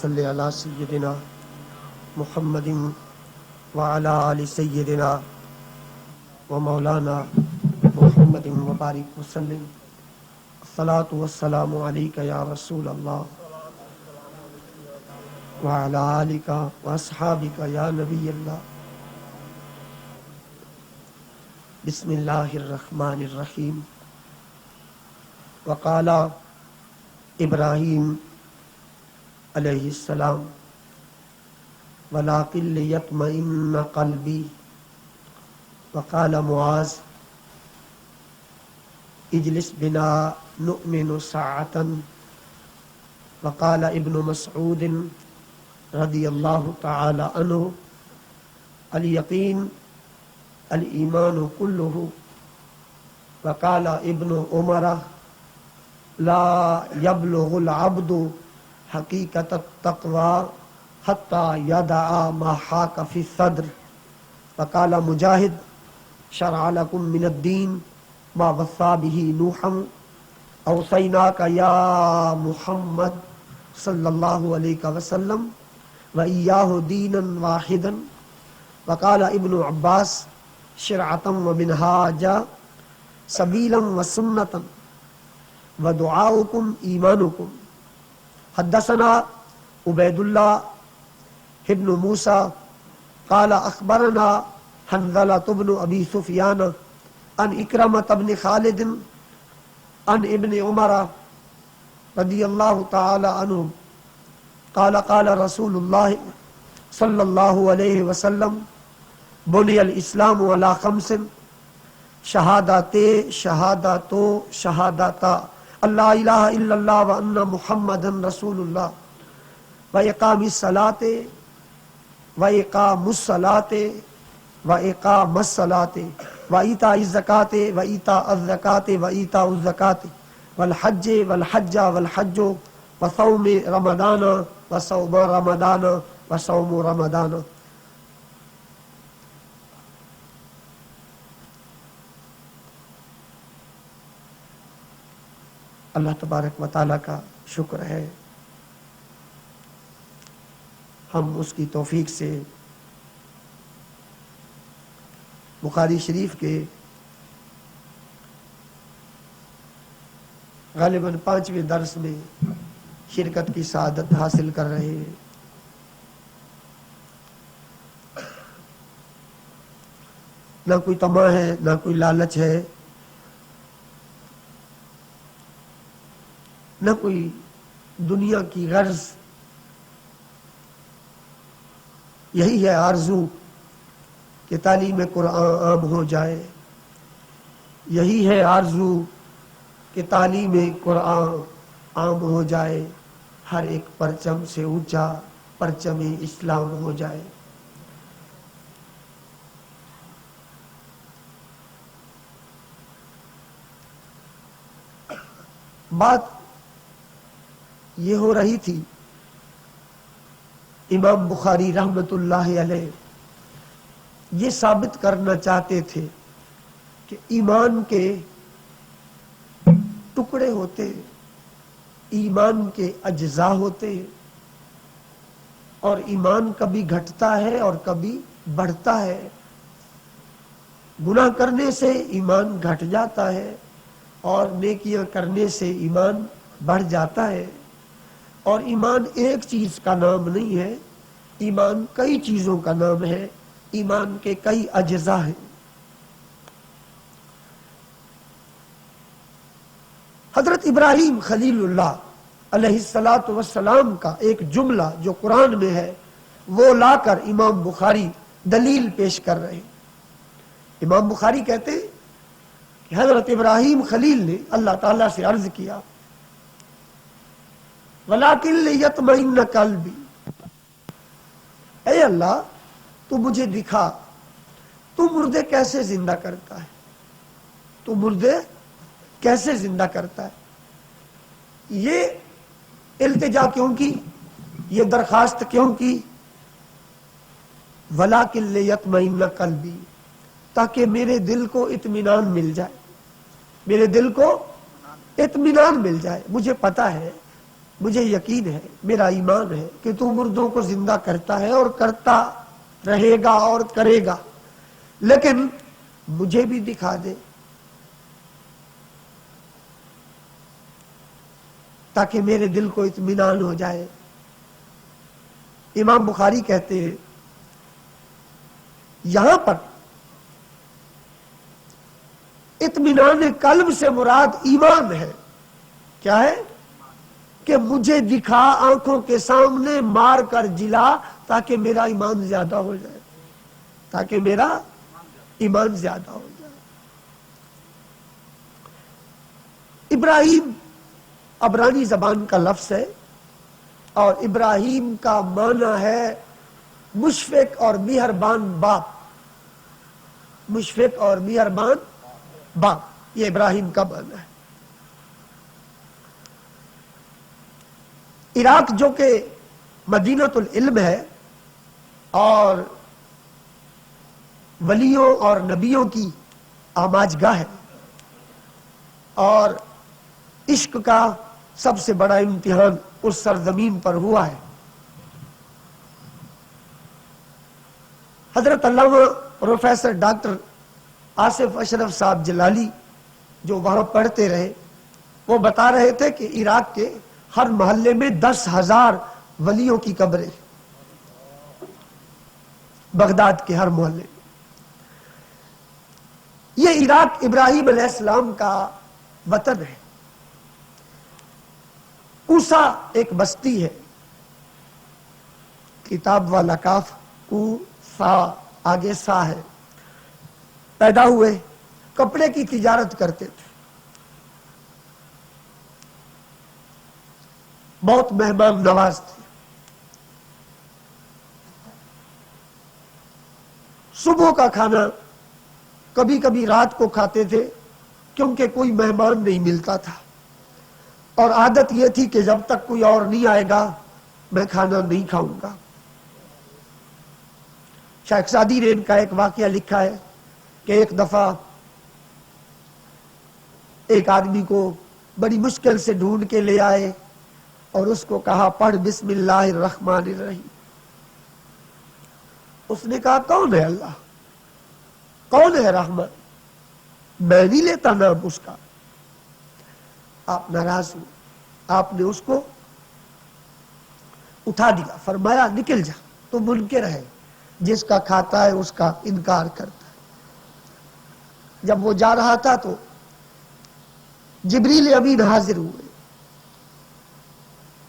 صلی علی سیدنا محمد وعلی آل سیدنا و مولانا محمد وبارک وسلم. الصلاۃ والسلام علیک یا رسول اللہ وعلی آلک واصحابک یا نبی اللہ. بسم اللہ الرحمن الرحیم. وقال ابراہیم علیہ السلام وَلَٰكِن لِيَطْمَئِنَّ قَلْبِي. وقال معاذ اجلس بنا نؤمن ساعة. وقال ابن مسعود رضی اللہ تعالی عنہ الیقین الایمان کلہ. وقال ابن عمر لا يبلغ العبد حقیقت التقوی حتی یدع ما حاک فی الصدر. وقال مجاہد شرع لکم من الدین ما وصى به نوحا اوصیناک یا محمد صلی اللہ علیہ وسلم وإیاہ دینا واحدا. وقال ابن عباس شرعتا ومنہاجا سبیلا وسنتا ودعاؤکم ایمانکم. حدثنا عبید اللہ ابن موسیٰ قال اخبرنا حنظلة بن ابی سفیان عن اکرمۃ بن خالد عن ابن عمر رضی اللہ تعالی عنہ قال قال رسول اللہ صلی اللہ علیہ وسلم بنی الاسلام علی خمس شہادتا اللہ الہ الا اللہ وان محمد رسول اللہ واقام الصلاۃ وایتاء الزکاۃ والحج وصوم رمضان وصوم رمضان. اللہ تبارک و تعالیٰ کا شکر ہے، ہم اس کی توفیق سے بخاری شریف کے غالباً 5ویں درس میں شرکت کی سعادت حاصل کر رہے ہیں. نہ کوئی طمع ہے، نہ کوئی لالچ ہے، نہ کوئی دنیا کی غرض. یہی ہے آرزو کہ تعلیم قرآن عام ہو جائے. یہی ہے آرزو کہ تعلیم قرآن عام ہو جائے، ہر ایک پرچم سے اونچا پرچم اسلام ہو جائے. بات یہ ہو رہی تھی، امام بخاری رحمۃ اللہ علیہ یہ ثابت کرنا چاہتے تھے کہ ایمان کے ٹکڑے ہوتے، ایمان کے اجزاء ہوتے، اور ایمان کبھی گھٹتا ہے اور کبھی بڑھتا ہے. گناہ کرنے سے ایمان گھٹ جاتا ہے اور نیکیاں کرنے سے ایمان بڑھ جاتا ہے. اور ایمان ایک چیز کا نام نہیں ہے، ایمان کئی چیزوں کا نام ہے، ایمان کے کئی اجزاء ہیں. حضرت ابراہیم خلیل اللہ علیہ الصلاۃ والسلام کا ایک جملہ جو قرآن میں ہے وہ لا کر امام بخاری دلیل پیش کر رہے ہیں. امام بخاری کہتے ہیں کہ حضرت ابراہیم خلیل نے اللہ تعالیٰ سے عرض کیا وَلَٰكِن لِيَطْمَئِنَّ قَلْبِي، اے اللہ تو مجھے دکھا تو مردے کیسے زندہ کرتا ہے، تو مردے کیسے زندہ کرتا ہے. یہ التجا کیوں کی، یہ درخواست کیوں کی؟ وَلَٰكِن لِيَطْمَئِنَّ قَلْبِي، تاکہ میرے دل کو اطمینان مل جائے، میرے دل کو اطمینان مل جائے. مجھے پتا ہے مجھے یقین ہے، میرا ایمان ہے کہ تو مردوں کو زندہ کرتا ہے اور کرتا رہے گا اور کرے گا، لیکن مجھے بھی دکھا دے تاکہ میرے دل کو اطمینان ہو جائے۔ امام بخاری کہتے ہیں یہاں پر اطمینان قلب سے مراد ایمان ہے۔ کیا ہے؟ کہ مجھے دکھا آنکھوں کے سامنے، مار کر جلا، تاکہ میرا ایمان زیادہ ہو جائے، تاکہ میرا ایمان زیادہ ہو جائے۔ ابراہیم عبرانی زبان کا لفظ ہے، اور ابراہیم کا معنی ہے مشفق اور مہربان باپ، مشفق اور مہربان باپ، یہ ابراہیم کا معنی ہے۔ عراق جو کہ مدینۃ العلم ہے اور ولیوں اور نبیوں کی آماج گاہ ہے، اور عشق کا سب سے بڑا امتحان اس سرزمین پر ہوا ہے۔ حضرت علامہ پروفیسر ڈاکٹر آصف اشرف صاحب جلالی جو وہاں پڑھتے رہے، وہ بتا رہے تھے کہ عراق کے ہر محلے میں 10,000 ولیوں کی قبریں، بغداد کے ہر محلے میں۔ یہ عراق ابراہیم علیہ السلام کا وطن ہے۔ اوسا ایک بستی ہے، کتاب والا کاف، اوسا آگے سا ہے۔ پیدا ہوئے، کپڑے کی تجارت کرتے تھے، بہت مہمان نواز تھے۔ صبح کا کھانا کبھی کبھی رات کو کھاتے تھے، کیونکہ کوئی مہمان نہیں ملتا تھا، اور عادت یہ تھی کہ جب تک کوئی اور نہیں آئے گا میں کھانا نہیں کھاؤں گا۔ شیخ سعدی نے ان کا ایک واقعہ لکھا ہے کہ ایک دفعہ ایک آدمی کو بڑی مشکل سے ڈھونڈ کے لے آئے اور اس کو کہا پڑھ بسم اللہ الرحمن الرحیم۔ اس نے کہا کون ہے اللہ، کون ہے رحمان، میں نہیں لیتا نام اس کا۔ آپ ناراض ہوئے، آپ نے اس کو اٹھا دیا، فرمایا نکل جا، تو منکر ہے، جس کا کھاتا ہے اس کا انکار کرتا ہے۔ جب وہ جا رہا تھا تو جبریل امین حاضر ہوئے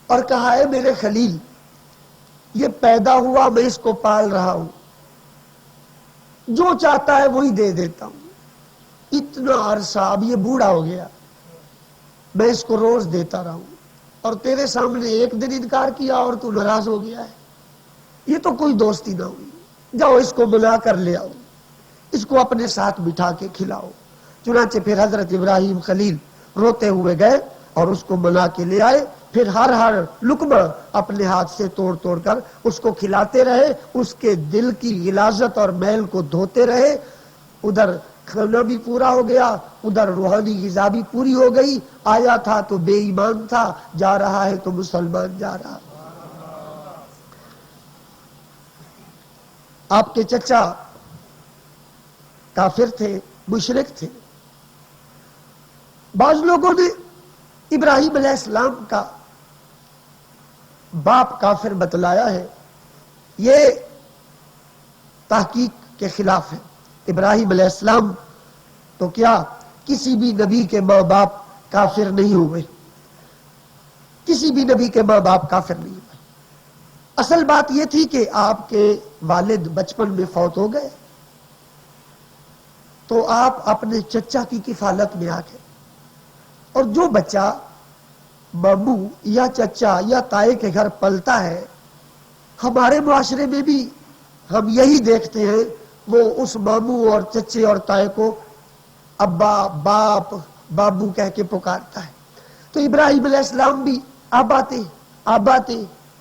اور کہا ہے میرے خلیل، یہ پیدا ہوا، میں اس کو پال رہا ہوں، جو چاہتا ہے وہی دے دیتا ہوں، اتنا عرصہ، اب یہ بوڑھا ہو گیا، میں اس کو روز دیتا رہا ہوں، اور تیرے سامنے ایک دن انکار کیا اور تو ناراض ہو گیا ہے، یہ تو کوئی دوستی نہ ہوئی، جاؤ اس کو بلا کر لے آؤ، اس کو اپنے ساتھ بٹھا کے کھلاؤ۔ چنانچہ پھر حضرت ابراہیم خلیل روتے ہوئے گئے اور اس کو منا کے لے آئے، پھر ہر لقمہ اپنے ہاتھ سے توڑ توڑ کر اس کو کھلاتے رہے، اس کے دل کی غلاظت اور میل کو دھوتے رہے۔ ادھر کھانا بھی پورا ہو گیا، ادھر روحانی غذا بھی پوری ہو گئی۔ آیا تھا تو بے ایمان تھا، جا رہا ہے تو مسلمان جا رہا۔ آپ کے چچا کافر تھے، مشرک تھے۔ بعض لوگوں نے ابراہیم علیہ السلام کا باپ کافر بتلایا ہے، یہ تحقیق کے خلاف ہے۔ ابراہیم علیہ السلام تو کیا کسی بھی نبی کے ماں باپ کافر نہیں ہوئے، کسی بھی نبی کے ماں باپ کافر نہیں ہوئے۔ اصل بات یہ تھی کہ آپ کے والد بچپن میں فوت ہو گئے، تو آپ اپنے چچا کی کفالت میں آ گئے، اور جو بچہ ماموں یا چچا یا تائی کے گھر پلتا ہے، ہمارے معاشرے میں بھی ہم یہی دیکھتے ہیں، وہ اس ماموں اور چچے اور تائی کو ابا، باپ، بابو کہہ کے پکارتا ہے۔ تو ابراہیم علیہ السلام بھی آباتے آباتے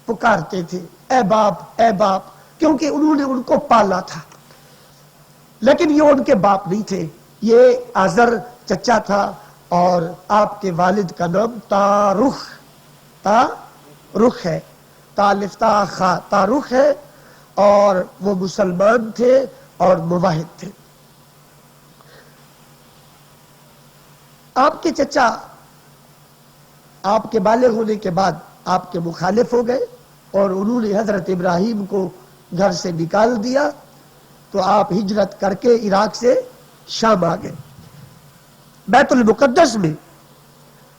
پکارتے تھے، اے باپ اے باپ، کیونکہ انہوں نے ان کو پالا تھا۔ لیکن یہ ان کے باپ نہیں تھے، یہ آزر چچا تھا، اور آپ کے والد کا نام تارخ تا رخ ہے، تا لفتہ خا تا رخ ہے، اور وہ مسلمان تھے اور موحد تھے۔ آپ کے چچا آپ کے بالغ ہونے کے بعد آپ کے مخالف ہو گئے اور انہوں نے حضرت ابراہیم کو گھر سے نکال دیا، تو آپ ہجرت کر کے عراق سے شام آ گئے۔ بیت المقدس میں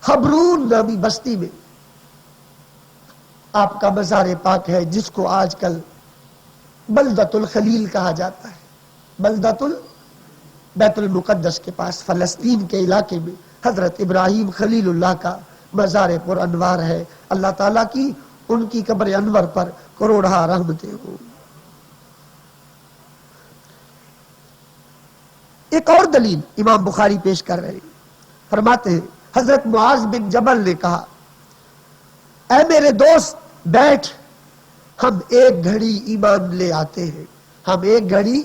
حبرون نامی بستی میں آپ کا مزار پاک ہے، جس کو آج کل بلدۃ الخلیل کہا جاتا ہے۔ بیت المقدس کے پاس فلسطین کے علاقے میں حضرت ابراہیم خلیل اللہ کا مزار پر انوار ہے۔ اللہ تعالیٰ کی ان کی قبر انور پر کروڑہ رحمتیں ہوں۔ ایک اور دلیل امام بخاری پیش کر رہے ہیں، فرماتے ہیں حضرت معاذ بن جبل نے کہا، اے میرے دوست بیٹھ، ہم ایک گھڑی ایمان لے آتے ہیں، ہم ایک گھڑی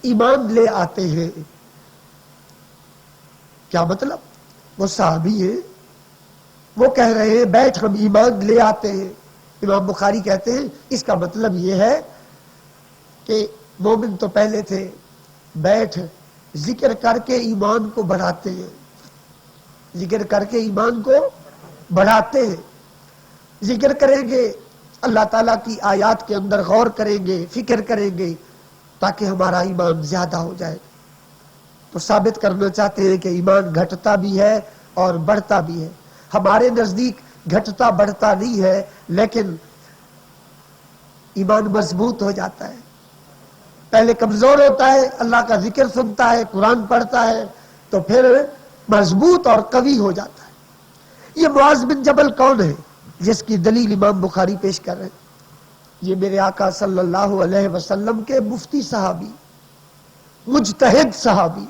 ایمان لے آتے ہیں۔ کیا مطلب؟ وہ صحابی ہیں، وہ کہہ رہے ہیں بیٹھ ہم ایمان لے آتے ہیں۔ امام بخاری کہتے ہیں اس کا مطلب یہ ہے کہ مومن تو پہلے تھے، بیٹھ ذکر کر کے ایمان کو بڑھاتے ہیں، ذکر کر کے ایمان کو بڑھاتے ہیں، ذکر کریں گے، اللہ تعالیٰ کی آیات کے اندر غور کریں گے، فکر کریں گے تاکہ ہمارا ایمان زیادہ ہو جائے۔ تو ثابت کرنا چاہتے ہیں کہ ایمان گھٹتا بھی ہے اور بڑھتا بھی ہے۔ ہمارے نزدیک گھٹتا بڑھتا نہیں ہے، لیکن ایمان مضبوط ہو جاتا ہے۔ پہلے کمزور ہوتا ہے، اللہ کا ذکر سنتا ہے، قرآن پڑھتا ہے، تو پھر مضبوط اور قوی ہو جاتا ہے۔ یہ معاذ بن جبل کون ہے جس کی دلیل امام بخاری پیش کر رہے ہیں؟ یہ میرے آقا صلی اللہ علیہ وسلم کے مفتی صحابی، مجتہد صحابی۔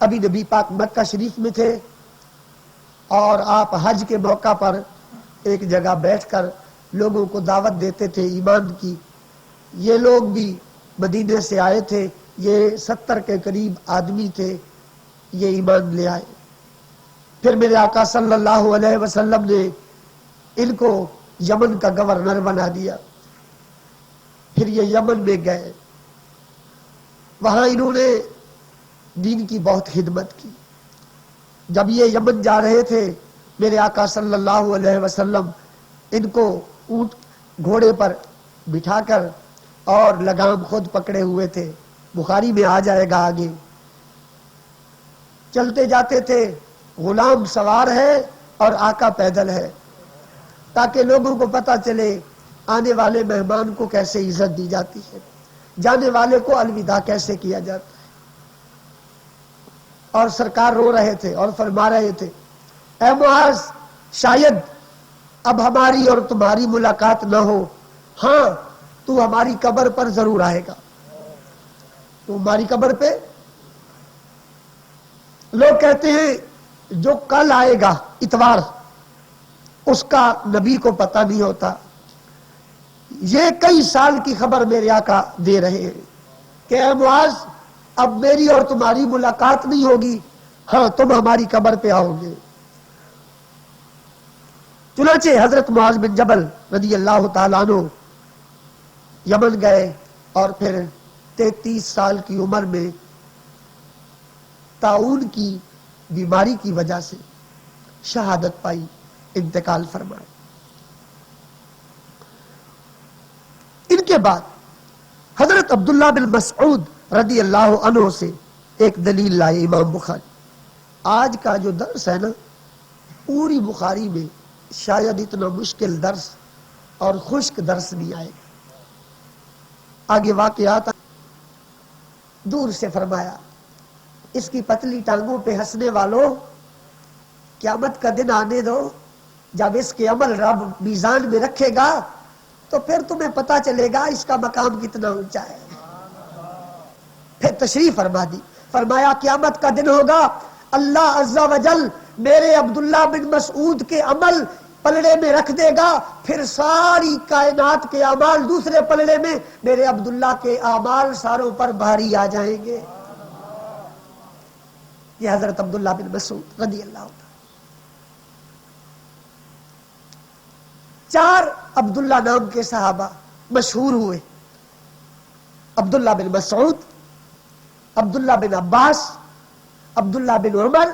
ابھی نبی پاک مکہ شریف میں تھے اور آپ حج کے موقع پر ایک جگہ بیٹھ کر لوگوں کو دعوت دیتے تھے ایمان کی۔ یہ لوگ بھی مدینے سے آئے تھے، یہ 70 کے قریب آدمی تھے، یہ ایمان لے آئے۔ پھر میرے آقا صلی اللہ علیہ وسلم نے ان کو یمن کا گورنر بنا دیا۔ پھر یہ یمن میں گئے، وہاں انہوں نے دین کی بہت خدمت کی۔ جب یہ یمن جا رہے تھے، میرے آقا صلی اللہ علیہ وسلم ان کو اونٹ گھوڑے پر بٹھا کر اور لگام خود پکڑے ہوئے تھے، بخاری میں آ جائے گا آگے۔ چلتے جاتے تھے، غلام سوار ہے اور آقا پیدل ہے، تاکہ لوگوں کو پتہ چلے آنے والے مہمان کو کیسے عزت دی جاتی ہے، جانے والے کو الوداع کیسے کیا جاتا ہے۔ اور سرکار رو رہے تھے اور فرما رہے تھے، اے معاذ، شاید اب ہماری اور تمہاری ملاقات نہ ہو، ہاں تو ہماری قبر پر ضرور آئے گا، تو ہماری قبر پہ۔ لوگ کہتے ہیں جو کل آئے گا اتوار، اس کا نبی کو پتہ نہیں ہوتا۔ یہ کئی سال کی خبر میرے آقا دے رہے ہیں کہ اے معاذ، اب میری اور تمہاری ملاقات نہیں ہوگی، ہاں تم ہماری قبر پہ آؤ گے۔ چنانچہ حضرت معاذ بن جبل رضی اللہ تعالیٰ عنہ یمن گئے اور پھر 33 سال کی عمر میں طاعون کی بیماری کی وجہ سے شہادت پائی، انتقال فرمایا۔ ان کے بعد حضرت عبداللہ بن مسعود رضی اللہ عنہ سے ایک دلیل لائے امام بخاری۔ آج کا جو درس ہے نا، پوری بخاری میں شاید اتنا مشکل درس اور خشک درس نہیں آئے گا۔ آگے واقعات دور سے فرمایا، اس کی پتلی ٹانگوں پہ ہنسنے والوں، قیامت کا دن آنے دو، جب اس کے عمل رب میزان میں رکھے گا تو پھر تمہیں پتا چلے گا اس کا مقام کتنا اونچا ہے۔ پھر تشریف فرما دی، فرمایا قیامت کا دن ہوگا، اللہ عز و جل میرے عبداللہ بن مسعود کے عمل پلڑے میں رکھ دے گا، پھر ساری کائنات کے اعمال دوسرے پلڑے میں، میرے عبداللہ کے اعمال ساروں پر بھاری آ جائیں گے۔ یہ حضرت عبداللہ بن مسعود رضی اللہ عنہ۔ 4 عبداللہ نام کے صحابہ مشہور ہوئے، عبداللہ بن مسعود، عبداللہ بن عباس، عبداللہ بن عمر،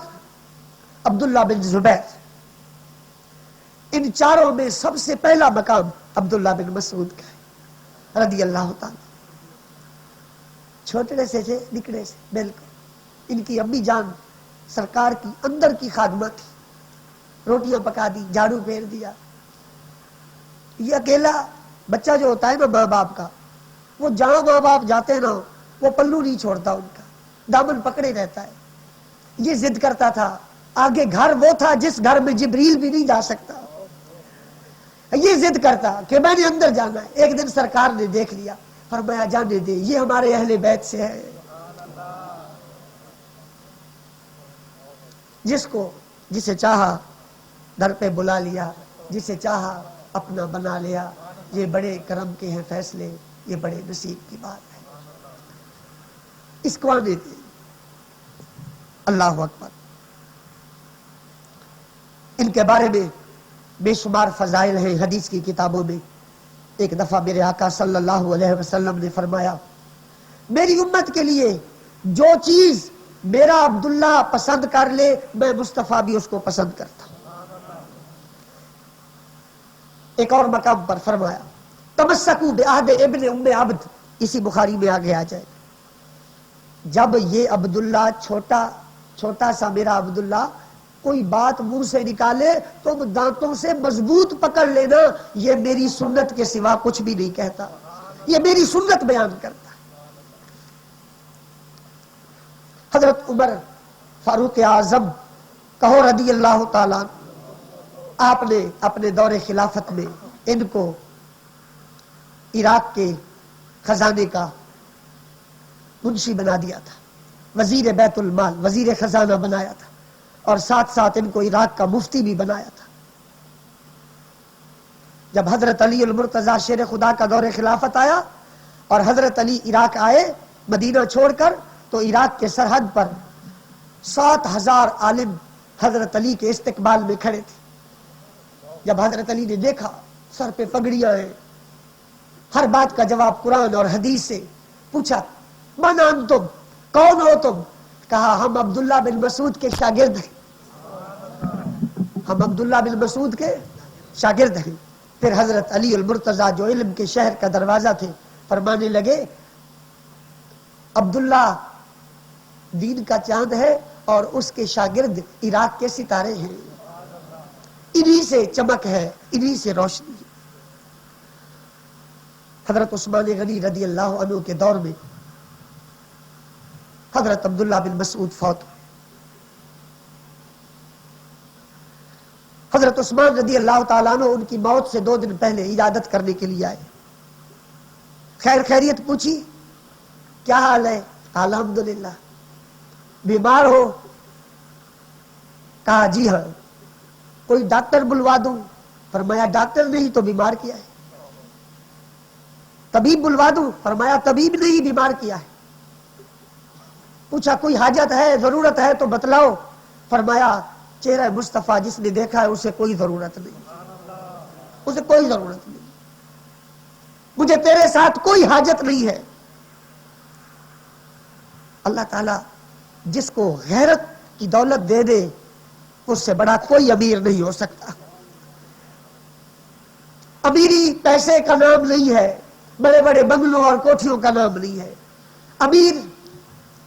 عبداللہ بن زبیر۔ ان چاروں میں سب سے پہلا مقام عبداللہ بن مسعود کا ہے رضی اللہ تعالی۔ چھوٹے سے تھے، نکڑے سے بالکل۔ ان کی امی جان سرکار کی اندر کی خادمہ تھی، روٹیاں پکا دی، جھاڑو پھیر دیا۔ یہ اکیلا بچہ جو ہوتا ہے نا ماں باپ کا، وہ جہاں ماں باپ جاتے ہیں نا وہ پلو نہیں چھوڑتا، ان کا دامن پکڑے رہتا ہے۔ یہ ضد کرتا تھا، آگے گھر وہ تھا جس گھر میں جبریل بھی نہیں جا سکتا، یہ ضد کرتا کہ میں نے اندر جانا ہے۔ ایک دن سرکار نے دیکھ لیا، فرمایا جانے دے، یہ ہمارے اہل بیت سے ہے۔ جسے چاہا در پہ بلا لیا، جسے چاہا اپنا بنا لیا۔ یہ بڑے کرم کے ہیں فیصلے، یہ بڑے نصیب کی بات ہے۔ اس کو آنے دے۔ اللہ اکبر۔ ان کے بارے میں بے شمار فضائل ہیں حدیث کی کتابوں میں۔ ایک دفعہ میرے آقا صلی اللہ علیہ وسلم نے فرمایا، میری امت کے لیے جو چیز میرا عبداللہ پسند کر لے، میں مصطفیٰ بھی اس کو پسند کرتا ہوں۔ ایک اور مقام پر فرمایا، تمسکوا بعہد ابن ام عبد، اسی بخاری میں آگے آ جائے، جب یہ عبداللہ چھوٹا سا میرا عبداللہ کوئی بات منہ سے نکالے تو دانتوں سے مضبوط پکڑ لینا، یہ میری سنت کے سوا کچھ بھی نہیں کہتا، یہ میری سنت بیان کرتا ہے۔ حضرت عمر فاروق اعظم کہو رضی اللہ تعالیٰ، آپ نے اپنے دور خلافت میں ان کو عراق کے خزانے کا منشی بنا دیا تھا، وزیر بیت المال، وزیر خزانہ بنایا تھا، اور ساتھ ساتھ ان کو عراق کا مفتی بھی بنایا تھا۔ جب حضرت علی المرتضیٰ شیر خدا کا دور خلافت آیا اور حضرت علی عراق آئے مدینہ چھوڑ کر، تو عراق کے سرحد پر 7,000 عالم حضرت علی کے استقبال میں کھڑے تھے۔ جب حضرت علی نے دیکھا سر پہ پگڑیاں ہیں، ہر بات کا جواب قرآن اور حدیث سے، پوچھا من انتم، کون ہو تم؟ کہا ہم عبداللہ بن مسعود کے شاگرد ہیں، ہم عبداللہ بن مسعود کے شاگرد ہیں۔ پھر حضرت علی المرتضیٰ جو علم کے شہر کا دروازہ تھے، فرمانے لگے عبداللہ دین کا چاند ہے اور اس کے شاگرد عراق کے ستارے ہیں، انہی سے چمک ہے، انہی سے روشنی ہے۔ حضرت عثمان غنی رضی اللہ عنہ کے دور میں حضرت عبداللہ بن مسعود فوت ہوئے۔ حضرت عثمان رضی اللہ تعالیٰ عنہ ان کی موت سے 2 دن پہلے عیادت کرنے کے لیے آئے، خیر خیریت پوچھی، کیا حال ہے؟ الحمدللہ۔ بیمار ہو؟ کہا جی ہاں۔ کوئی ڈاکٹر بلوا دوں؟ فرمایا ڈاکٹر نہیں تو بیمار کیا ہے۔ طبیب بلوا دوں؟ فرمایا طبیب نہیں، بیمار کیا ہے۔ پوچھا کوئی حاجت ہے، ضرورت ہے تو بتلاؤ؟ فرمایا چہرہ مصطفیٰ جس نے دیکھا ہے اسے کوئی ضرورت نہیں، اسے کوئی ضرورت نہیں، مجھے تیرے ساتھ کوئی حاجت نہیں ہے۔ اللہ تعالیٰ جس کو غیرت کی دولت دے دے، اس سے بڑا کوئی امیر نہیں ہو سکتا۔ امیری پیسے کا نام نہیں ہے، بڑے بڑے بنگلوں اور کوٹھیوں کا نام نہیں ہے۔ امیر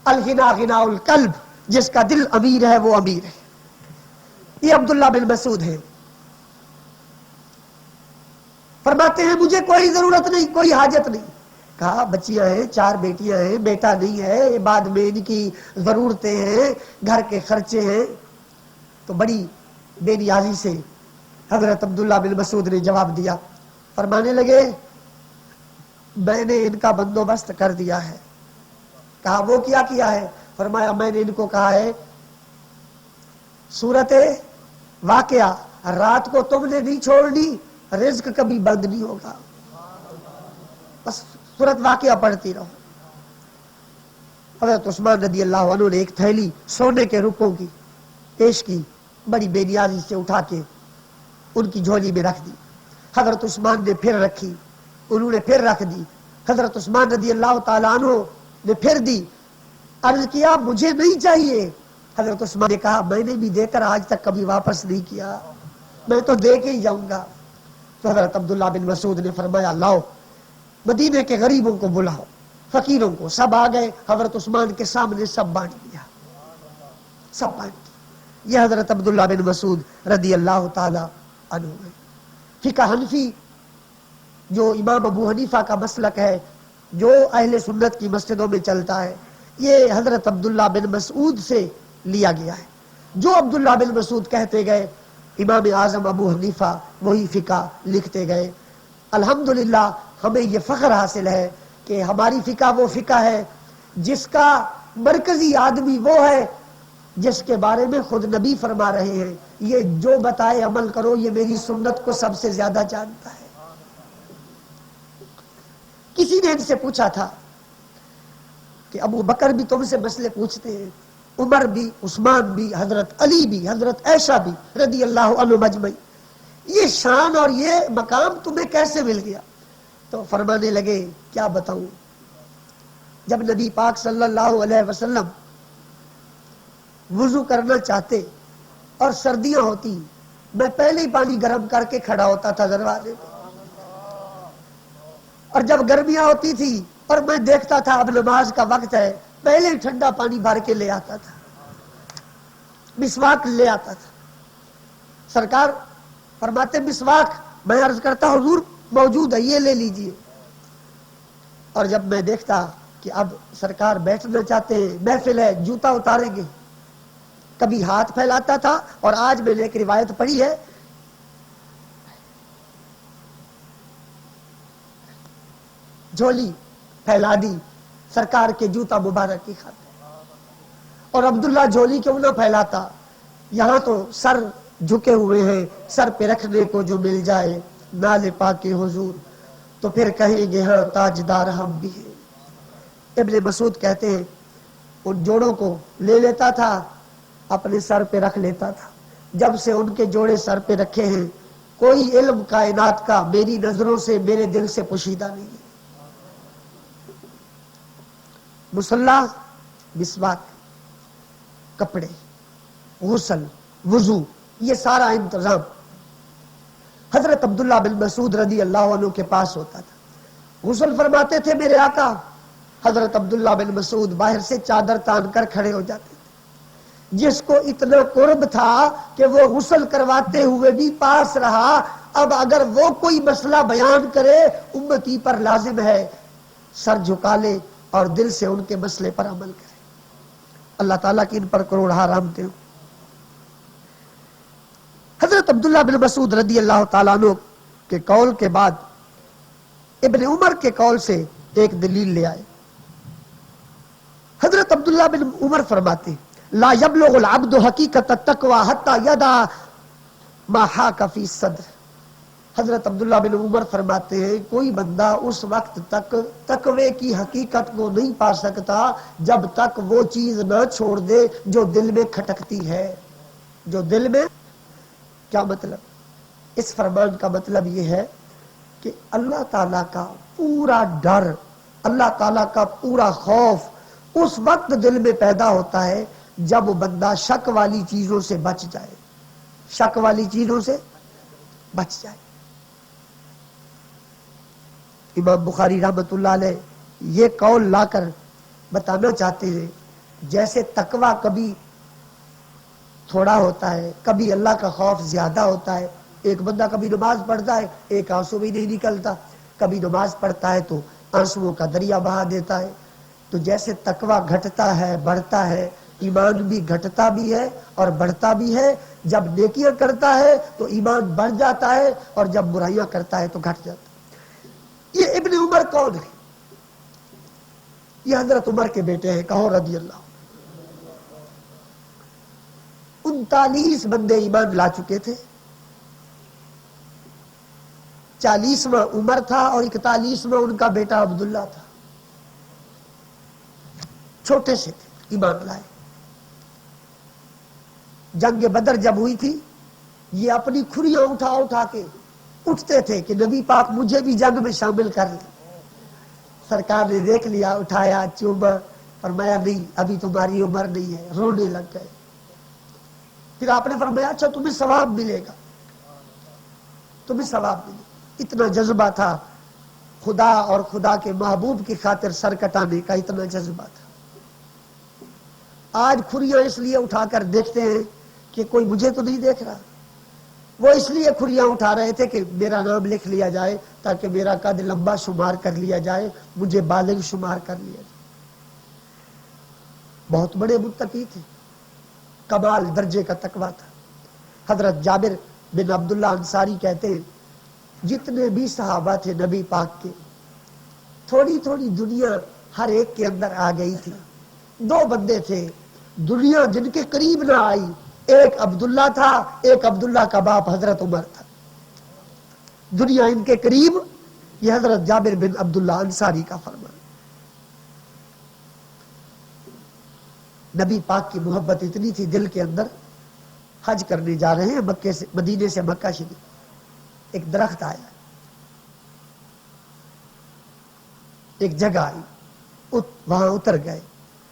الغنا غنا القلب، جس کا دل امیر ہے وہ امیر ہے۔ یہ عبداللہ بن مسعود ہے، فرماتے ہیں مجھے کوئی ضرورت نہیں، کوئی حاجت نہیں۔ کہا بچیاں ہیں، 4 بیٹیاں ہیں، بیٹا نہیں ہے، بعد میں ان کی ضرورتیں ہیں، گھر کے خرچے ہیں۔ تو بڑی بے نیازی سے حضرت عبداللہ بن مسعود نے جواب دیا، فرمانے لگے میں نے ان کا بندوبست کر دیا ہے۔ کہا وہ کیا کیا ہے؟ فرمایا میں نے ان کو کہا ہے سورت واقعہ رات کو تم نے نہیں چھوڑنی، رزق کبھی بند نہیں ہوگا، بس سورت واقعہ پڑھتی رہو۔ حضرت عثمان رضی اللہ عنہ نے ایک تھیلی سونے کے روپوں کی پیش کی، بڑی بے نیازی سے اٹھا کے ان کی جھولی میں رکھ دی۔ حضرت عثمان نے پھر رکھی، انہوں نے پھر رکھ دی، حضرت عثمان رضی اللہ تعالیٰ عنہ نے پھر دی، عرض کیا مجھے نہیں چاہیے، حضرت عثمان نے کہا میں نے بھی دے کر آج تک کبھی واپس نہیں کیا، میں تو دے کے ہی جاؤں گا۔ تو حضرت عبداللہ بن مسعود نے فرمایا لاؤ مدینے کے غریبوں کو بلاؤ، فقیروں کو، سب آ گئے، حضرت عثمان کے سامنے سب بانٹ دیا، سب بانٹ دیا۔ یہ حضرت عبداللہ بن مسعود رضی اللہ تعالی عنہ ہے۔ فقہ حنفی جو امام ابو حنیفہ کا مسلک ہے، جو اہل سنت کی مسجدوں میں چلتا ہے، یہ حضرت عبداللہ بن مسعود سے لیا گیا ہے۔ جو عبداللہ بن مسعود کہتے گئے امام اعظم ابو حنیفہ وہی فقہ لکھتے گئے۔ الحمدللہ ہمیں یہ فخر حاصل ہے کہ ہماری فقہ وہ فقہ ہے جس کا مرکزی آدمی وہ ہے جس کے بارے میں خود نبی فرما رہے ہیں یہ جو بتائے عمل کرو، یہ میری سنت کو سب سے زیادہ جانتا ہے۔ کسی نے ان سے پوچھا تھا کہ ابو بکر بھی تم سے مسئلے پوچھتے ہیں، عمر بھی، عثمان بھی، حضرت علی بھی، حضرت عائشہ بھی رضی اللہ عنہ مجمعین، یہ شان اور یہ مقام تمہیں کیسے مل گیا؟ تو فرمانے لگے کیا بتاؤں، جب نبی پاک صلی اللہ علیہ وسلم وضو کرنا چاہتے اور سردیاں ہوتی، میں پہلے ہی پانی گرم کر کے کھڑا ہوتا تھا دروازے پہ، اور جب گرمیاں ہوتی تھی اور میں دیکھتا تھا اب نماز کا وقت ہے، پہلے ہی ٹھنڈا پانی بھر کے لے آتا تھا، مسواک لے آتا تھا۔ سرکار فرماتے مسواک، میں عرض کرتا حضور موجود ہے یہ لے لیجئے، اور جب میں دیکھتا کہ اب سرکار بیٹھنا چاہتے ہیں، محفل ہے، جوتا اتاریں گے، کبھی ہاتھ پھیلاتا تھا، اور آج میں نے ایک روایت پڑھی ہے جھولی پھیلا دی سرکار کے جوتا مبارک کی خاطر، اور عبداللہ جھولی کیوں نہ پھیلاتا، یہاں تو سر جھکے ہوئے ہیں، سر پہ رکھنے کو جو مل جائے نال پاک حضور تو پھر کہیں گے ہاں تاجدار ہم بھی ہیں۔ ابن مسعود کہتے ہیں ان جوڑوں کو لے لیتا تھا، اپنے سر پہ رکھ لیتا تھا، جب سے ان کے جوڑے سر پہ رکھے ہیں کوئی علم کائنات کا میری نظروں سے میرے دل سے پوشیدہ نہیں ہے۔ مصلی، مسواک، کپڑے، غسل، وضو، یہ سارا انتظام حضرت عبداللہ بن مسعود رضی اللہ عنہ کے پاس ہوتا تھا۔ غسل فرماتے تھے میرے آقا، حضرت عبداللہ بن مسعود باہر سے چادر تان کر کھڑے ہو جاتے تھے، جس کو اتنا قرب تھا کہ وہ غسل کرواتے ہوئے بھی پاس رہا۔ اب اگر وہ کوئی مسئلہ بیان کرے امتی پر لازم ہے سر جھکا لے اور دل سے ان کے مسئلے پر عمل کرے۔ اللہ تعالیٰ کی ان پر کروڑہا رحمتیں ہوں۔ حضرت عبداللہ بن مسعود رضی اللہ تعالیٰ عنہ کے قول کے بعد ابن عمر کے قول سے ایک دلیل لے آئے۔ حضرت عبداللہ بن عمر فرماتے ہیں لا یبلغ العبد حقیقت التقوی حتی یدع ما حاک فی الصدر۔ حضرت عبداللہ بن عمر فرماتے ہیں کوئی بندہ اس وقت تک تقوی کی حقیقت کو نہیں پا سکتا جب تک وہ چیز نہ چھوڑ دے جو دل میں کھٹکتی ہے، جو دل میں۔ کیا مطلب؟ اس فرمان کا مطلب یہ ہے کہ اللہ تعالیٰ کا پورا ڈر، اللہ تعالیٰ کا پورا خوف اس وقت دل میں پیدا ہوتا ہے جب بندہ شک والی چیزوں سے بچ جائے، شک والی چیزوں سے بچ جائے۔ امام بخاری رحمت اللہ علیہ یہ قول لا کر بتانا چاہتے ہیں جیسے تقوی کبھی تھوڑا ہوتا ہے، کبھی اللہ کا خوف زیادہ ہوتا ہے۔ ایک بندہ کبھی نماز پڑھتا ہے ایک آنسو بھی نہیں نکلتا، کبھی نماز پڑھتا ہے تو آنسوؤں کا دریا بہا دیتا ہے۔ تو جیسے تقوی گھٹتا ہے بڑھتا ہے، ایمان بھی گھٹتا بھی ہے اور بڑھتا بھی ہے۔ جب نیکیاں کرتا ہے تو ایمان بڑھ جاتا ہے، اور جب برائیاں کرتا ہے تو گھٹ جاتا ہے۔ یہ ابن عمر کون ہے؟ یہ حضرت عمر کے بیٹے ہیں، کہو رضی اللہ۔ 39 بندے ایمان لا چکے تھے، 40واں عمر تھا اور 41واں ان کا بیٹا عبداللہ تھا، چھوٹے سے تھے، ایمان لائے۔ جنگ بدر جب ہوئی تھی یہ اپنی کھریاں اٹھا اٹھا کے اٹھتے تھے کہ نبی پاک مجھے بھی جنگ میں شامل کر لیں. سرکار نے دیکھ لیا, اٹھایا, چوما, فرمایا نہیں ابھی تمہاری عمر نہیں ہے. رونے لگ گئے. پھر آپ نے فرمایا اچھا تمہیں ثواب ملے گا, تمہیں ثواب ملے گا. اتنا جذبہ تھا خدا اور خدا کے محبوب کی خاطر سر کٹانے کا, اتنا جذبہ تھا. آج کھریاں اس لیے اٹھا کر دیکھتے ہیں کہ کوئی مجھے تو نہیں دیکھ رہا. وہ اس لیے کھریاں اٹھا رہے تھے کہ میرا نام لکھ لیا جائے تاکہ میرا قد لمبا شمار کر لیا جائے, مجھے بالغ شمار کر لیا جائے. بہت بڑے متقی تھے, کمال درجے کا تقویٰ تھا. حضرت جابر بن عبداللہ انصاری کہتے ہیں جتنے بھی صحابہ تھے نبی پاک کے, تھوڑی تھوڑی دنیا ہر ایک کے اندر آ گئی تھی. دو بندے تھے دنیا جن کے قریب نہ آئی, ایک عبداللہ تھا, ایک عبداللہ کا باپ حضرت عمر تھا. دنیا ان کے قریب, یہ حضرت جابر بن عبداللہ انصاری کا فرمان. نبی پاک کی محبت اتنی تھی دل کے اندر. حج کرنے جا رہے ہیں مکے سے, مدینے سے مکہ شریف. ایک درخت آیا, ایک جگہ آئی, وہاں اتر گئے,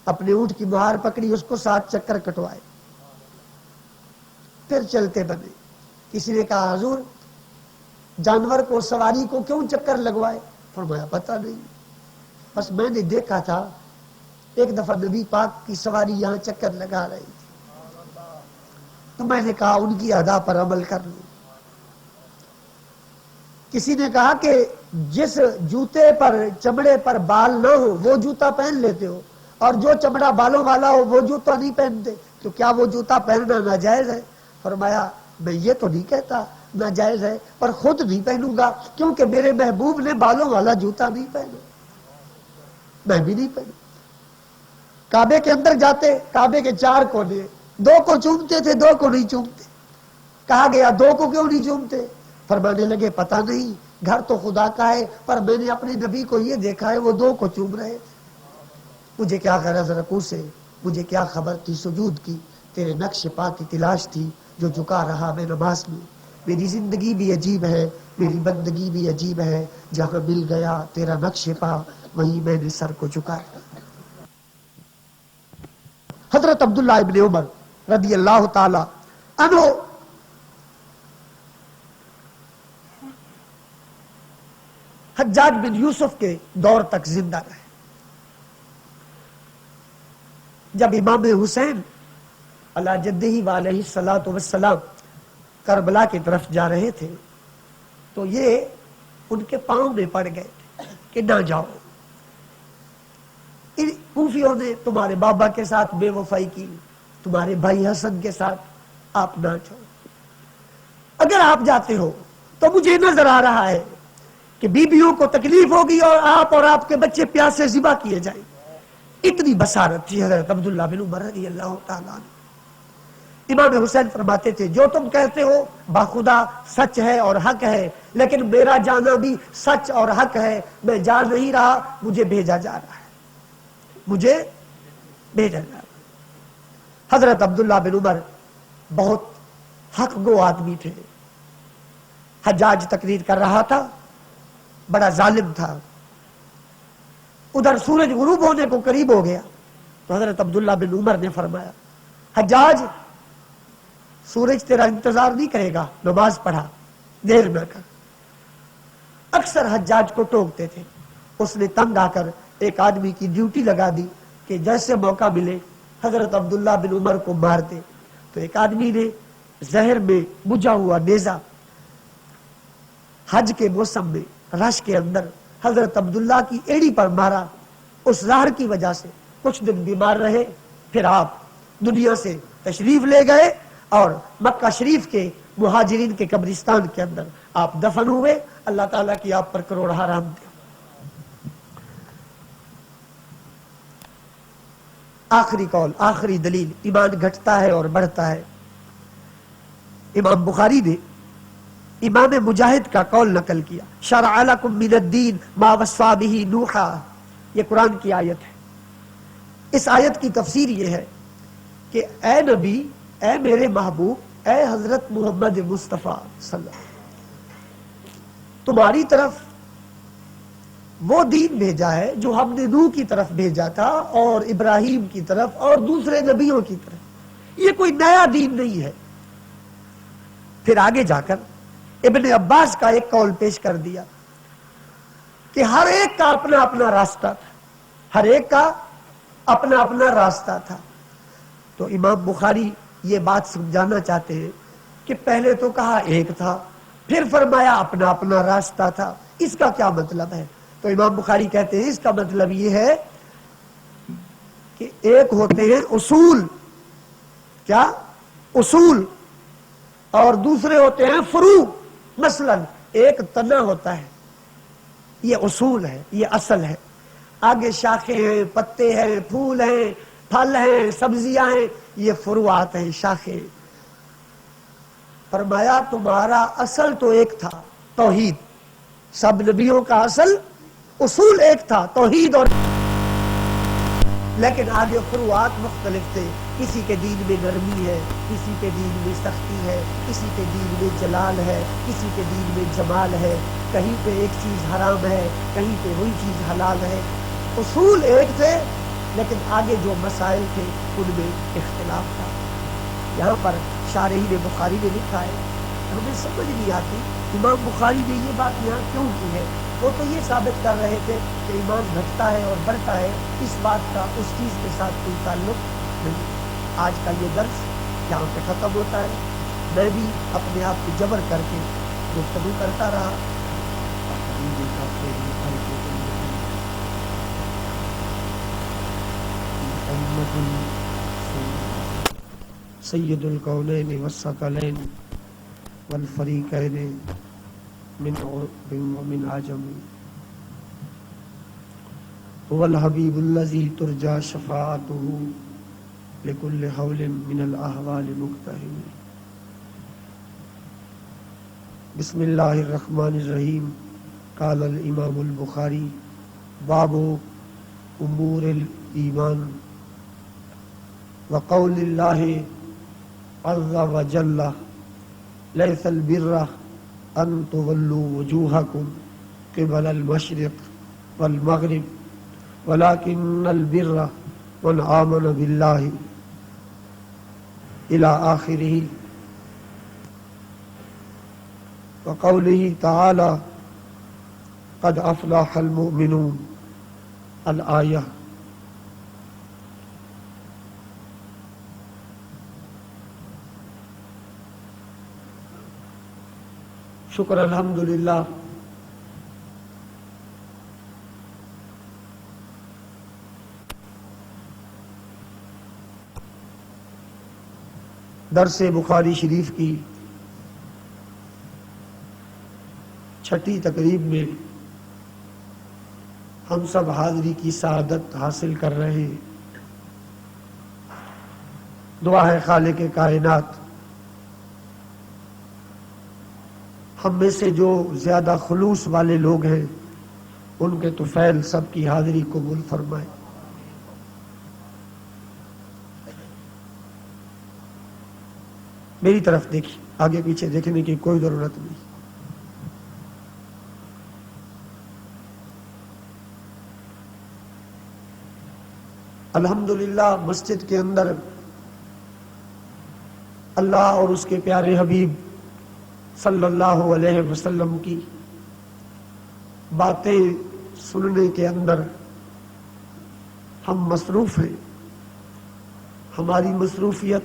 اپنے اونٹ کی مہار پکڑی, اس کو 7 چکر کٹوائے, پھر چلتے بنے. کسی نے کہا حضور جانور کو, سواری کو کیوں چکر لگوائے؟ فرمایا پتہ نہیں, بس میں نے دیکھا تھا ایک دفعہ نبی پاک کی سواری یہاں چکر لگا رہی تھی, تو میں نے کہا ان کی ادا پر عمل کر لوں. کسی نے کہا کہ جس جوتے پر چمڑے پر بال نہ ہو وہ جوتا پہن لیتے ہو, اور جو چمڑا بالوں والا ہو وہ جوتا نہیں پہنتے, تو کیا وہ جوتا پہننا ناجائز ہے؟ فرمایا میں یہ تو نہیں کہتا ناجائز ہے, پر خود نہیں پہنوں گا کیونکہ میرے محبوب نے بالوں والا جوتا نہیں پہنا, میں بھی نہیں پہنوں. کعبے کے اندر جاتے, کعبے کے 4 کونے, 2 کو چومتے تھے, 2 کو نہیں چومتے. کہا گیا 2 کو کیوں نہیں چومتے؟ فرمانے لگے پتہ نہیں, گھر تو خدا کا ہے, پر میں نے اپنے نبی کو یہ دیکھا ہے وہ 2 کو چوم رہے تھے. مجھے کیا غرض رکوع سے, مجھے کیا خبر تھی سجود کی, تیرے نقش پا کی تلاش تھی جو جھکا رہا میں نماز میں. میری زندگی بھی عجیب ہے, میری بندگی بھی عجیب ہے, جہاں مل گیا تیرا نقش پا وہیں میں نے سر کو جھکایا. حضرت عبداللہ ابن عمر رضی اللہ تعالی عنہ حجاج بن یوسف کے دور تک زندہ رہے. جب امام حسین علی جدہ وعلیہ الصلوۃ والسلام کربلا کی طرف جا رہے تھے تو یہ ان کے پاؤں میں پڑ گئے کہ نہ جاؤ, کوفیوں نے تمہارے بابا کے ساتھ بے وفائی کی, تمہارے بھائی حسن کے ساتھ, آپ نہ جاؤ. اگر آپ جاتے ہو تو مجھے نظر آ رہا ہے کہ بیویوں کو تکلیف ہوگی اور آپ کے بچے پیاسے ذبح کیے جائیں. اتنی بصارت تھی حضرت عبداللہ بن عمر رضی اللہ تعالیٰ عنہ. امام حسین فرماتے تھے جو تم کہتے ہو باخدا سچ ہے اور حق ہے, لیکن میرا جانا بھی سچ اور حق ہے. میں جا نہیں رہا, مجھے بھیجا جا رہا ہے, مجھے بھیجا جا رہا ہے. حضرت عبداللہ بن عمر بہت حق گو آدمی تھے. حجاج تقریر کر رہا تھا, بڑا ظالم تھا. ادھر سورج غروب ہونے کو قریب ہو گیا تو حضرت عبداللہ بن عمر نے فرمایا حجاج سورج تیرا انتظار نہیں کرے گا, نماز پڑھا, دیر نہ کر. اکثر حجاج کو ٹوکتے تھے. اس نے تنگ آ کر ایک آدمی کی ڈیوٹی لگا دی کہ جیسے موقع ملے حضرت عبداللہ بن عمر کو مار دے. تو ایک آدمی نے زہر میں بجھا ہوا نیزہ حج کے موسم میں رش کے اندر حضرت عبداللہ کی ایڑی پر مارا. اس زہر کی وجہ سے کچھ دن بیمار رہے, پھر آپ دنیا سے تشریف لے گئے اور مکہ شریف کے مہاجرین کے قبرستان کے اندر آپ دفن ہوئے. اللہ تعالیٰ کی آپ پر کروڑ حرام دے. آخری قول, آخری دلیل, ایمان گھٹتا ہے اور بڑھتا ہے. امام بخاری نے امام مجاہد کا قول نقل کیا, شرع لکم من الدین ما وصی بہ نوحا, یہ قرآن کی آیت ہے. اس آیت کی تفسیر یہ ہے کہ اے نبی, اے میرے محبوب, اے حضرت محمد مصطفیٰ صلی اللہ علیہ وسلم, تمہاری طرف وہ دین بھیجا ہے جو ہم نے نوح کی طرف بھیجا تھا اور ابراہیم کی طرف اور دوسرے نبیوں کی طرف، یہ کوئی نیا دین نہیں ہے۔ پھر آگے جا کر ابن عباس کا ایک قول پیش کر دیا کہ ہر ایک کا اپنا اپنا راستہ تھا، ہر ایک کا اپنا اپنا راستہ تھا۔ تو امام بخاری یہ بات سمجھانا چاہتے ہیں کہ پہلے تو کہا ایک تھا، پھر فرمایا اپنا اپنا راستہ تھا، اس کا کیا مطلب ہے؟ تو امام بخاری کہتے ہیں اس کا مطلب یہ ہے کہ ایک ہوتے ہیں اصول، کیا اصول، اور دوسرے ہوتے ہیں فروع۔ مثلا ایک تنا ہوتا ہے، یہ اصول ہے، یہ اصل ہے، آگے شاخیں ہیں، پتے ہیں، پھول ہیں، پھل ہیں، سبزیاں ہیں، یہ فروعات ہیں، شاخیں۔ فرمایا تمہارا اصل تو ایک تھا، توحید، سب نبیوں کا اصل اصول ایک تھا، توحید، اور لیکن آگے فروعات مختلف تھے، کسی کے دین میں نرمی ہے، کسی کے دین میں سختی ہے، کسی کے دین میں جلال ہے، کسی کے دین میں جمال ہے، کہیں پہ ایک چیز حرام ہے، کہیں پہ وہی چیز حلال ہے۔ اصول ایک تھے لیکن آگے جو مسائل تھے ان میں اختلاف تھا۔ یہاں پر شارحین بخاری نے لکھا ہے، ہمیں سمجھ نہیں آتی امام بخاری نے یہ بات یہاں کیوں کی ہے۔ وہ تو یہ ثابت کر رہے تھے کہ ایمان گھٹتا ہے اور بڑھتا ہے، اس بات کا اس چیز کے ساتھ کوئی تعلق نہیں۔ آج کا یہ درس یہاں پہ ختم ہوتا ہے۔ میں بھی اپنے آپ کو جبر کر کے گفتگو کرتا رہا۔ سید الکونین والثقلین والفریقین من عرب ومن عجم، هو الحبیب الذی ترجى شفاعته لكل حول من الاحوال مقتحم۔ بسم اللہ الرحمن الرحیم۔ قال الامام البخاری باب امور الایمان وقول اللہ عز وجل لیس البر ان تولوا وجوہکم قبل المشرق والمغرب ولكن البر من آمن باللہ الى آخرہ، وقوله تعالی قد افلح المؤمنون الآیہ۔ شکر الحمدللہ۔ درس بخاری شریف کی چھٹی تقریب میں ہم سب حاضری کی سعادت حاصل کر رہے ہیں۔ دعا ہے خالق کائنات ہم میں سے جو زیادہ خلوص والے لوگ ہیں ان کے طفیل سب کی حاضری قبول فرمائے۔ میری طرف دیکھیں، آگے پیچھے دیکھنے کی کوئی ضرورت نہیں۔ الحمدللہ مسجد کے اندر اللہ اور اس کے پیارے حبیب صلی اللہ علیہ وسلم کی باتیں سننے کے اندر ہم مصروف ہیں۔ ہماری مصروفیت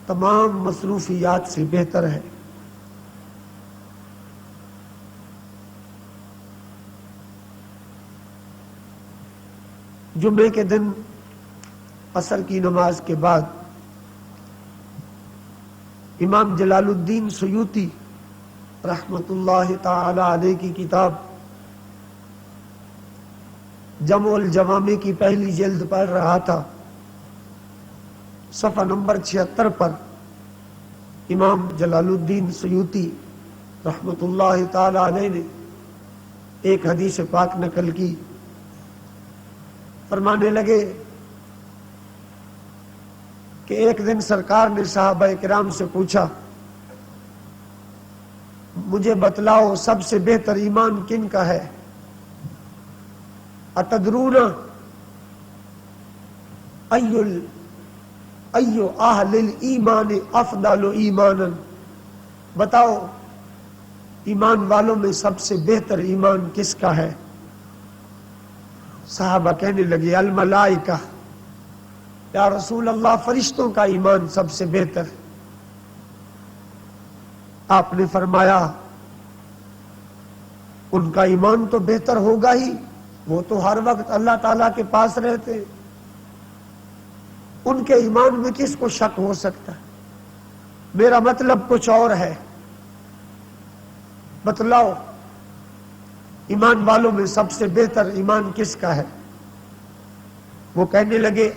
تمام مصروفیات سے بہتر ہے۔ جمعے کے دن عصر کی نماز کے بعد امام جلال الدین سیوطی رحمت اللہ تعالی علیہ کی کتاب جمع الجوامع کی پہلی جلد پڑھ رہا تھا۔ صفحہ نمبر 76 پر امام جلال الدین سیوطی رحمت اللہ تعالی علیہ نے ایک حدیث پاک نقل کی۔ فرمانے لگے کہ ایک دن سرکار نے صحابہ کرام سے پوچھا مجھے بتلاؤ سب سے بہتر ایمان کن کا ہے؟ اتدرون ایو اہل الایمان افضل ایمانا، بتاؤ ایمان والوں میں سب سے بہتر ایمان کس کا ہے؟ صحابہ کہنے لگے الملائکہ، یا رسول اللہ فرشتوں کا ایمان سب سے بہتر ہے۔ آپ نے فرمایا ان کا ایمان تو بہتر ہوگا ہی، وہ تو ہر وقت اللہ تعالیٰ کے پاس رہتے ہیں، ان کے ایمان میں کس کو شک ہو سکتا ہے؟ میرا مطلب کچھ اور ہے، بتلاؤ ایمان والوں میں سب سے بہتر ایمان کس کا ہے؟ وہ کہنے لگے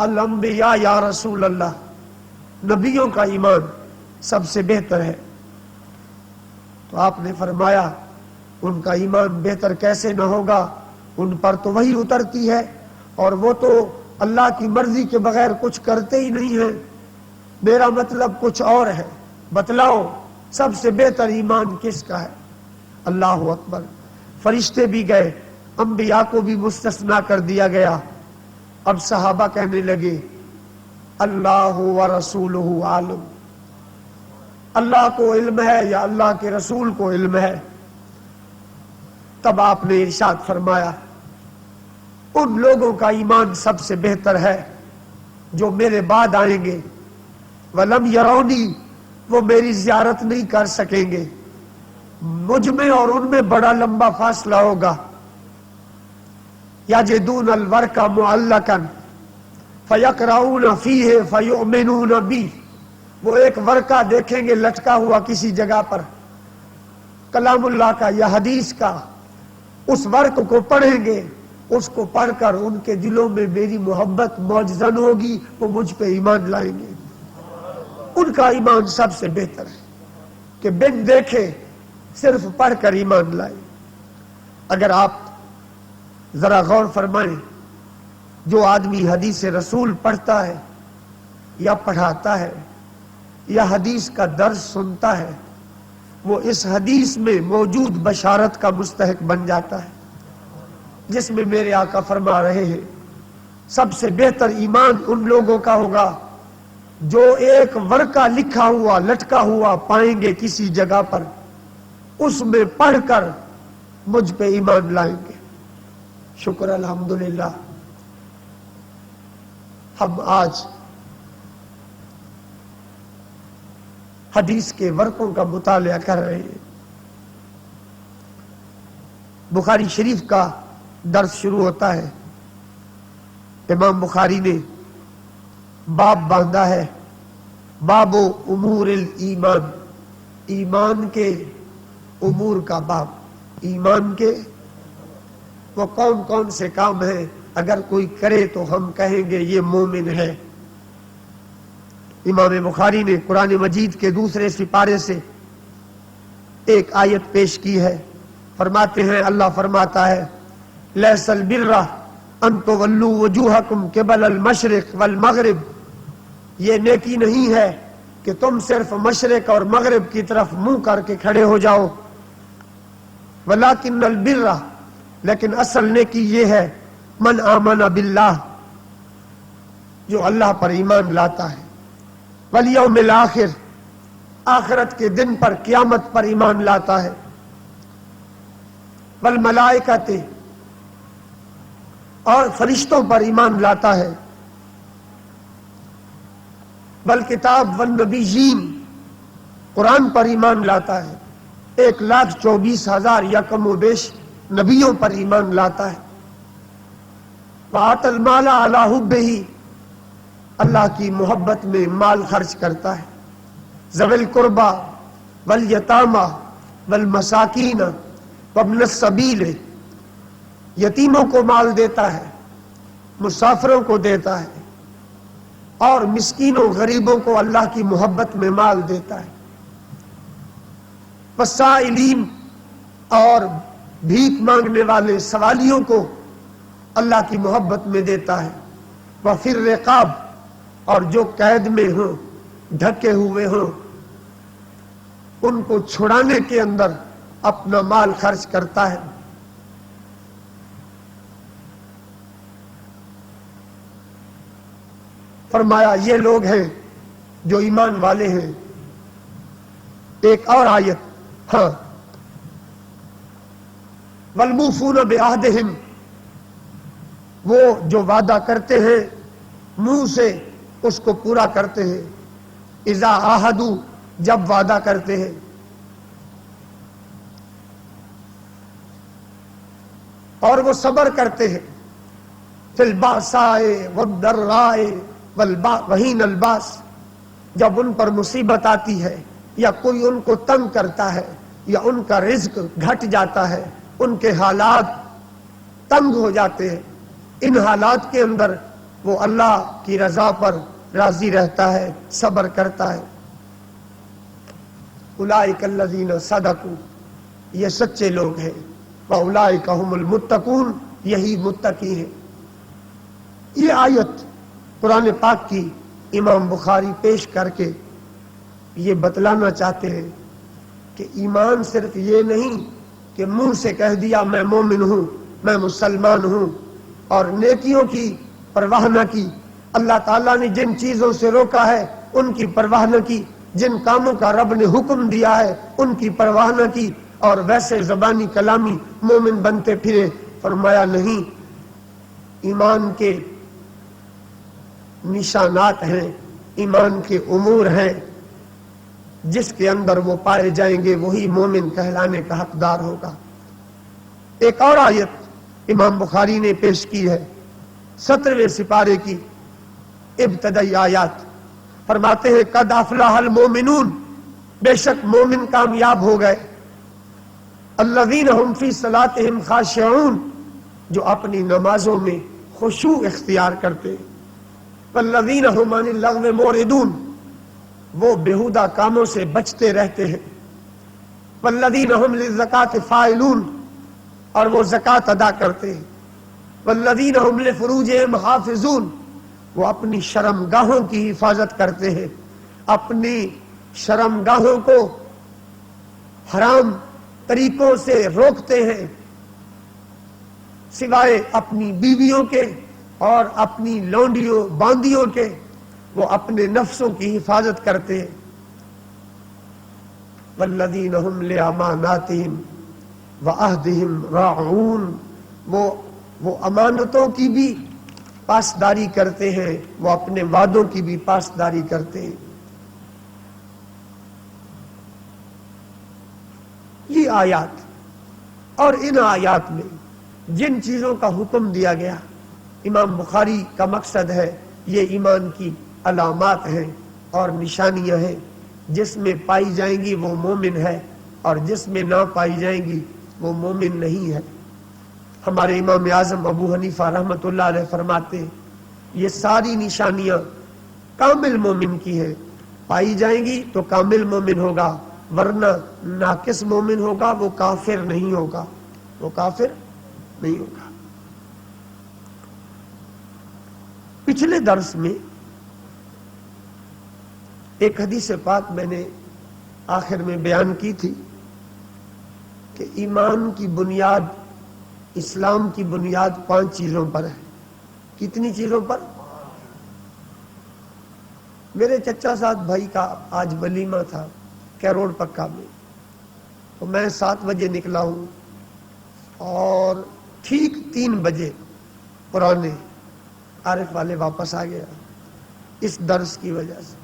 الانبیاء یا رسول اللہ، نبیوں کا ایمان سب سے بہتر ہے۔ تو آپ نے فرمایا ان کا ایمان بہتر کیسے نہ ہوگا، ان پر تو وحی اترتی ہے اور وہ تو اللہ کی مرضی کے بغیر کچھ کرتے ہی نہیں ہیں، میرا مطلب کچھ اور ہے، بتلاؤ سب سے بہتر ایمان کس کا ہے؟ اللہ اکبر، فرشتے بھی گئے، انبیاء کو بھی مستثنا کر دیا گیا۔ اب صحابہ کہنے لگے اللہ ورسولہ عالم، اللہ کو علم ہے یا اللہ کے رسول کو علم ہے؟ تب آپ نے ارشاد فرمایا ان لوگوں کا ایمان سب سے بہتر ہے جو میرے بعد آئیں گے، وَلَمْ يَرَوْنِي، وہ میری زیارت نہیں کر سکیں گے، مجھ میں اور ان میں بڑا لمبا فاصلہ ہوگا۔ یجدون الورق معلقا فیقرؤون فیہ فیؤمنون بی، وہ ایک ورقہ دیکھیں گے لٹکا ہوا کسی جگہ پر، کلام اللہ کا یا حدیث کا، اس ورق کو پڑھیں گے، اس کو پڑھ کر ان کے دلوں میں میری محبت موجزن ہوگی، وہ مجھ پہ ایمان لائیں گے۔ ان کا ایمان سب سے بہتر ہے کہ بن دیکھے صرف پڑھ کر ایمان لائے۔ اگر آپ ذرا غور فرمائیں، جو آدمی حدیث رسول پڑھتا ہے یا پڑھاتا ہے یا حدیث کا درس سنتا ہے، وہ اس حدیث میں موجود بشارت کا مستحق بن جاتا ہے، جس میں میرے آقا فرما رہے ہیں سب سے بہتر ایمان ان لوگوں کا ہوگا جو ایک ورقہ لکھا ہوا لٹکا ہوا پائیں گے کسی جگہ پر، اس میں پڑھ کر مجھ پہ ایمان لائیں گے۔ شکر الحمدللہ، ہم آج حدیث کے ورقوں کا مطالعہ کر رہے ہیں۔ بخاری شریف کا درس شروع ہوتا ہے، امام بخاری نے باب باندھا ہے، باب امور الایمان، ایمان کے امور کا باب۔ ایمان کے وہ کون کون سے کام ہیں، اگر کوئی کرے تو ہم کہیں گے یہ مومن ہے۔ امام بخاری نے قرآن مجید کے دوسرے سپارے سے ایک آیت پیش کی ہے، فرماتے ہیں، اللہ فرماتا ہے لیس البر ان تولوا وجوہکم قبل المشرق والمغرب، یہ نیکی نہیں ہے کہ تم صرف مشرق اور مغرب کی طرف منہ کر کے کھڑے ہو جاؤ، ولکن البر، لیکن اصل نیکی یہ ہے من آمن باللہ، جو اللہ پر ایمان لاتا ہے، والیوم الآخر، آخرت کے دن پر قیامت پر ایمان لاتا ہے، والملائکۃ، اور فرشتوں پر ایمان لاتا ہے، والکتاب والنبیین، قرآن پر ایمان لاتا ہے، 1,24,000 یا کم و بیش نبیوں پر ایمان لاتا ہے، وآت المال علی حبہ، اللہ کی محبت میں مال خرچ کرتا ہے، ذوی القربى والیتامى والمساکین وابن السبیل، یتیموں کو مال دیتا ہے، مسافروں کو دیتا ہے، اور مسکینوں غریبوں کو اللہ کی محبت میں مال دیتا ہے، والسائلین، اور بھیک مانگنے والے سوالیوں کو اللہ کی محبت میں دیتا ہے، وفی الرقاب، اور جو قید میں ہوں، ڈھکے ہوئے ہوں، ان کو چھڑانے کے اندر اپنا مال خرچ کرتا ہے. فرمایا یہ لوگ ہیں جو ایمان والے ہیں. ایک اور آیت، ہاں، والموفون بعہدہم، وہ جو وعدہ کرتے ہیں منہ سے اس کو پورا کرتے ہیں. اذا عاہدوا، جب وعدہ کرتے ہیں. اور وہ صبر کرتے ہیں. فی الباساء والضراء وحین الباس، جب ان پر مصیبت آتی ہے یا کوئی ان کو تنگ کرتا ہے یا ان کا رزق گھٹ جاتا ہے، ان کے حالات تنگ ہو جاتے ہیں، ان حالات کے اندر وہ اللہ کی رضا پر راضی رہتا ہے، صبر کرتا ہے. اولئک الذین صدقوا، یہ سچے لوگ ہیں. واولئک ھم المتقون، یہی متقی ہیں. یہ آیت قرآن پاک کی امام بخاری پیش کر کے یہ بتلانا چاہتے ہیں کہ ایمان صرف یہ نہیں کہ منہ سے کہہ دیا میں مومن ہوں، میں مسلمان ہوں، اور نیکیوں کی پرواہ نہ کی. اللہ تعالیٰ نے جن چیزوں سے روکا ہے ان کی پرواہ نہ کی، جن کاموں کا رب نے حکم دیا ہے ان کی پرواہ نہ کی، اور ویسے زبانی کلامی مومن بنتے پھرے. فرمایا نہیں، ایمان کے نشانات ہیں، ایمان کے امور ہیں، جس کے اندر وہ پائے جائیں گے وہی مومن کہلانے کا حقدار ہوگا. ایک اور آیت امام بخاری نے پیش کی ہے، 17ویں سپارے کی ابتدائی آیات. فرماتے ہیں قد افلح المومنون، بے شک مومن کامیاب ہو گئے. الذین هم فی صلاتہم خاشعون، جو اپنی نمازوں میں خشوع اختیار کرتے. والذین هم عن اللغو معرضون، وہ بیہودہ کاموں سے بچتے رہتے ہیں. والذین هم للزکاۃ فاعلون، اور وہ زکوٰۃ ادا کرتے ہیں. والذین هم لفروجہم حافظون، وہ اپنی شرمگاہوں کی حفاظت کرتے ہیں، اپنی شرمگاہوں کو حرام طریقوں سے روکتے ہیں، سوائے اپنی بیویوں کے اور اپنی لونڈیوں باندیوں کے. وہ اپنے نفسوں کی حفاظت کرتے ہیں. والذین هم لاماناتہم وعہدہم راعون، وہ امانتوں کی بھی پاسداری کرتے ہیں، وہ اپنے وعدوں کی بھی پاسداری کرتے ہیں. یہ آیات اور ان آیات میں جن چیزوں کا حکم دیا گیا، امام بخاری کا مقصد ہے یہ ایمان کی علامات ہیں اور نشانیاں ہیں. جس میں پائی جائیں گی وہ مومن ہے، اور جس میں نہ پائی جائیں گی وہ مومن نہیں ہے. ہمارے امام اعظم ابو حنیفہ رحمۃ اللہ علیہ فرماتے ہیں یہ ساری نشانیاں کامل مومن کی ہیں. پائی جائیں گی تو کامل مومن ہوگا، ورنہ ناقص مومن ہوگا، وہ کافر نہیں ہوگا، وہ کافر نہیں ہوگا. پچھلے درس میں ایک حدیث پاک میں نے آخر میں بیان کی تھی کہ ایمان کی بنیاد، اسلام کی بنیاد 5 چیزوں پر ہے. کتنی چیزوں پر؟ میرے چچا صاحب بھائی کا آج ولیمہ تھا کیروڑ پکا میں، تو میں 7 بجے نکلا ہوں اور ٹھیک 3 بجے پرانے عارف والے واپس آ گیا اس درس کی وجہ سے.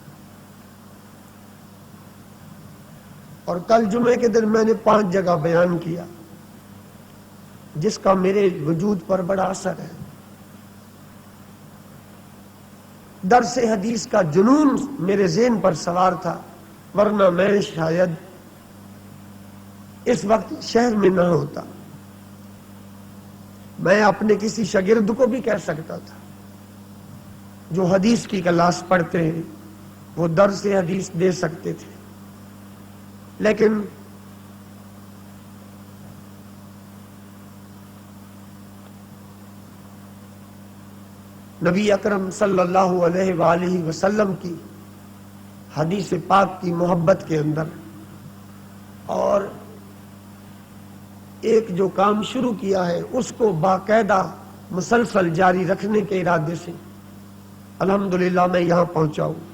اور کل جمعے کے دن میں نے 5 جگہ بیان کیا جس کا میرے وجود پر بڑا اثر ہے. درس حدیث کا جنون میرے ذہن پر سوار تھا، ورنہ میں شاید اس وقت شہر میں نہ ہوتا. میں اپنے کسی شاگرد کو بھی کہہ سکتا تھا جو حدیث کی کلاس پڑھتے ہیں وہ درس حدیث دے سکتے تھے، لیکن نبی اکرم صلی اللہ علیہ وآلہ وسلم کی حدیث پاک کی محبت کے اندر اور ایک جو کام شروع کیا ہے اس کو باقاعدہ مسلسل جاری رکھنے کے ارادے سے الحمدللہ میں یہاں پہنچا ہوں۔